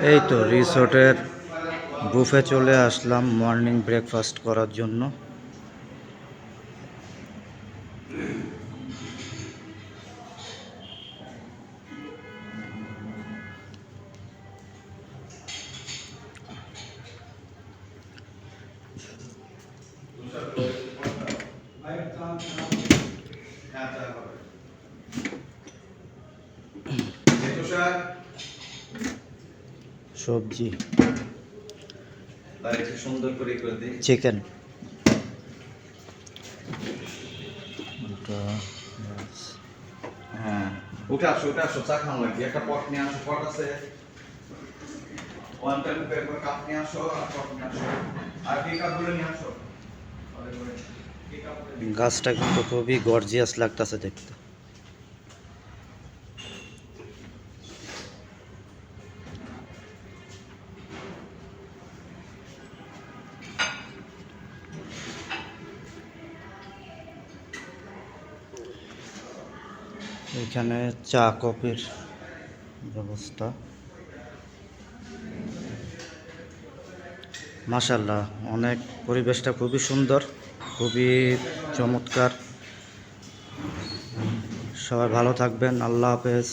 এই তো রিসোর্টের বুফে চলে আসলাম মর্নিং ব্রেকফাস্ট করার জন্য। সবজি সুন্দর করে চিকেন, হ্যাঁ উঠে আসো চা খাওয়া লাগবে। একটা পট নিয়ে আসো, পট আছে ওয়ান টাইম পেপার কাপ নিয়ে আসো আর পট নিয়ে আসো আর টি কাপগুলো নিয়ে আসো। গাছটা কিন্তু খুবই গর্জিয়াস লাগতেছে দেখতে। এখানে চা কফির ব্যবস্থা, মাশাআল্লাহ অনেক, পরিবেশটা খুবই সুন্দর, খুবই চমৎকার। সবাই ভালো থাকবেন, আল্লাহ হাফেজ।